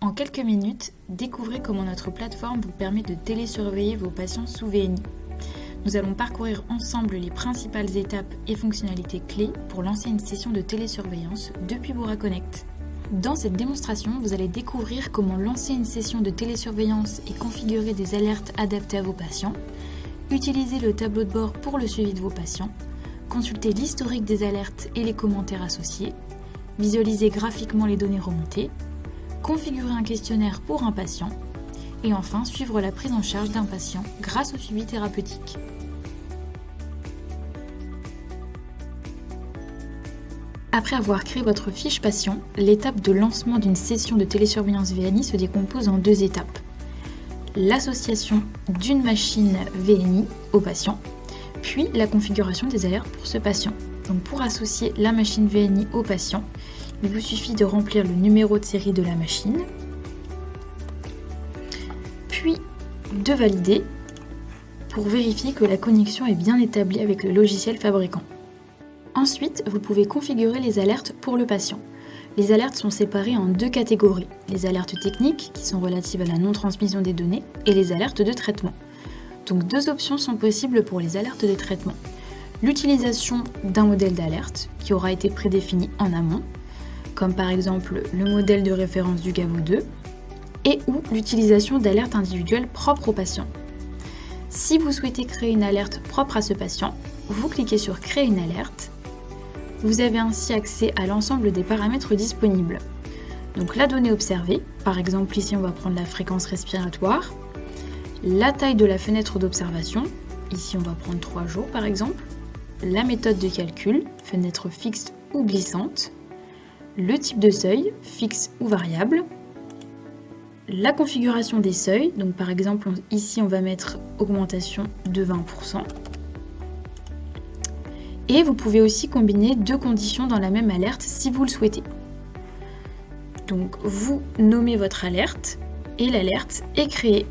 En quelques minutes, découvrez comment notre plateforme vous permet de télésurveiller vos patients sous VNI. Nous allons parcourir ensemble les principales étapes et fonctionnalités clés pour lancer une session de télésurveillance depuis BoraConnect. Dans cette démonstration, vous allez découvrir comment lancer une session de télésurveillance et configurer des alertes adaptées à vos patients, utiliser le tableau de bord pour le suivi de vos patients, consulter l'historique des alertes et les commentaires associés, visualiser graphiquement les données remontées, configurer un questionnaire pour un patient et enfin suivre la prise en charge d'un patient grâce au suivi thérapeutique. Après avoir créé votre fiche patient, l'étape de lancement d'une session de télésurveillance VNI se décompose en 2 étapes. L'association d'une machine VNI au patient, puis la configuration des alertes pour ce patient. Donc pour associer la machine VNI au patient, il vous suffit de remplir le numéro de série de la machine, puis de valider pour vérifier que la connexion est bien établie avec le logiciel fabricant. Ensuite, vous pouvez configurer les alertes pour le patient. Les alertes sont séparées en 2 catégories, les alertes techniques qui sont relatives à la non-transmission des données et les alertes de traitement. Donc 2 options sont possibles pour les alertes de traitement. L'utilisation d'un modèle d'alerte qui aura été prédéfini en amont, comme par exemple le modèle de référence du GAVO 2, et ou l'utilisation d'alertes individuelles propres au patient. Si vous souhaitez créer une alerte propre à ce patient, vous cliquez sur « Créer une alerte ». Vous avez ainsi accès à l'ensemble des paramètres disponibles. Donc la donnée observée, par exemple ici on va prendre la fréquence respiratoire, la taille de la fenêtre d'observation, ici on va prendre 3 jours par exemple, la méthode de calcul, fenêtre fixe ou glissante, le type de seuil, fixe ou variable, la configuration des seuils, donc par exemple ici on va mettre augmentation de 20%. Et vous pouvez aussi combiner 2 conditions dans la même alerte si vous le souhaitez. Donc vous nommez votre alerte et l'alerte est créée.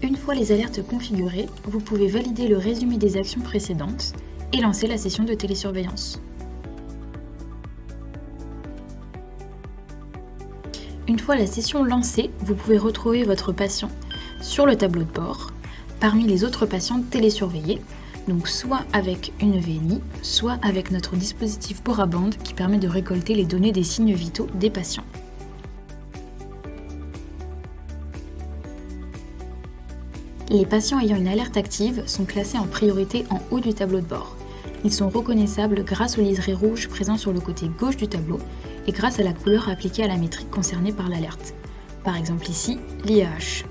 Une fois les alertes configurées, vous pouvez valider le résumé des actions précédentes et lancer la session de télésurveillance. Une fois la session lancée, vous pouvez retrouver votre patient sur le tableau de bord parmi les autres patients télésurveillés, donc soit avec une VNI, soit avec notre dispositif BoraBand qui permet de récolter les données des signes vitaux des patients. Les patients ayant une alerte active sont classés en priorité en haut du tableau de bord. Ils sont reconnaissables grâce au liseré rouge présent sur le côté gauche du tableau et grâce à la couleur appliquée à la métrique concernée par l'alerte. Par exemple ici, l'IAH.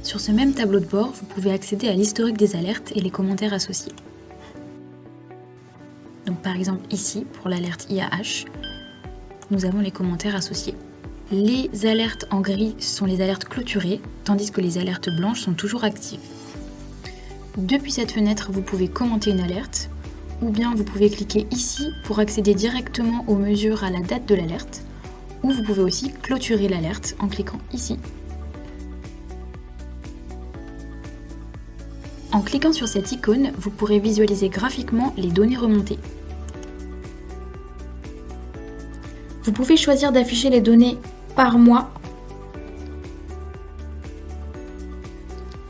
Sur ce même tableau de bord, vous pouvez accéder à l'historique des alertes et les commentaires associés. Donc par exemple ici, pour l'alerte IAH, nous avons les commentaires associés. Les alertes en gris sont les alertes clôturées, tandis que les alertes blanches sont toujours actives. Depuis cette fenêtre, vous pouvez commenter une alerte, ou bien vous pouvez cliquer ici pour accéder directement aux mesures à la date de l'alerte, ou vous pouvez aussi clôturer l'alerte en cliquant ici. En cliquant sur cette icône, vous pourrez visualiser graphiquement les données remontées. Vous pouvez choisir d'afficher les données par mois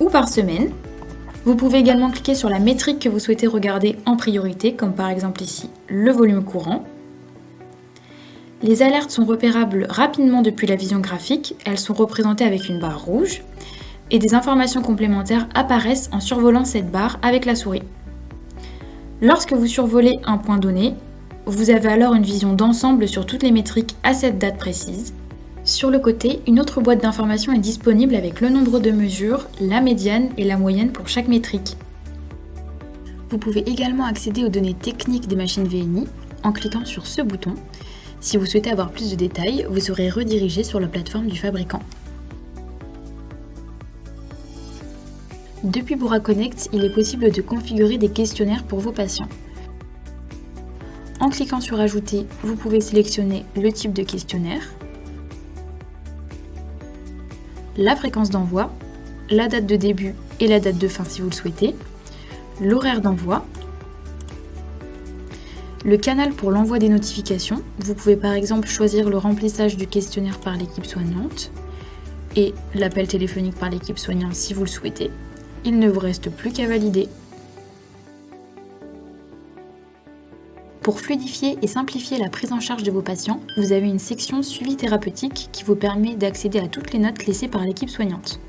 ou par semaine. Vous pouvez également cliquer sur la métrique que vous souhaitez regarder en priorité, comme par exemple ici le volume courant. Les alertes sont repérables rapidement depuis la vision graphique, elles sont représentées avec une barre rouge. Et des informations complémentaires apparaissent en survolant cette barre avec la souris. Lorsque vous survolez un point donné, vous avez alors une vision d'ensemble sur toutes les métriques à cette date précise. Sur le côté, une autre boîte d'informations est disponible avec le nombre de mesures, la médiane et la moyenne pour chaque métrique. Vous pouvez également accéder aux données techniques des machines VNI en cliquant sur ce bouton. Si vous souhaitez avoir plus de détails, vous serez redirigé sur la plateforme du fabricant. Depuis BoraConnect, il est possible de configurer des questionnaires pour vos patients. En cliquant sur Ajouter, vous pouvez sélectionner le type de questionnaire, la fréquence d'envoi, la date de début et la date de fin si vous le souhaitez, l'horaire d'envoi, Le canal pour l'envoi des notifications, vous pouvez par exemple choisir le remplissage du questionnaire par l'équipe soignante et l'appel téléphonique par l'équipe soignante si vous le souhaitez. Il ne vous reste plus qu'à valider. Pour fluidifier et simplifier la prise en charge de vos patients, vous avez une section suivi thérapeutique qui vous permet d'accéder à toutes les notes laissées par l'équipe soignante.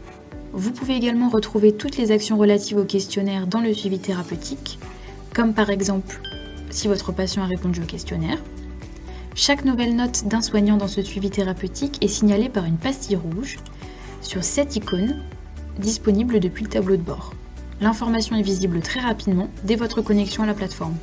Vous pouvez également retrouver toutes les actions relatives au questionnaire dans le suivi thérapeutique, comme par exemple si votre patient a répondu au questionnaire. Chaque nouvelle note d'un soignant dans ce suivi thérapeutique est signalée par une pastille rouge sur 7 icônes disponibles depuis le tableau de bord. L'information est visible très rapidement dès votre connexion à la plateforme.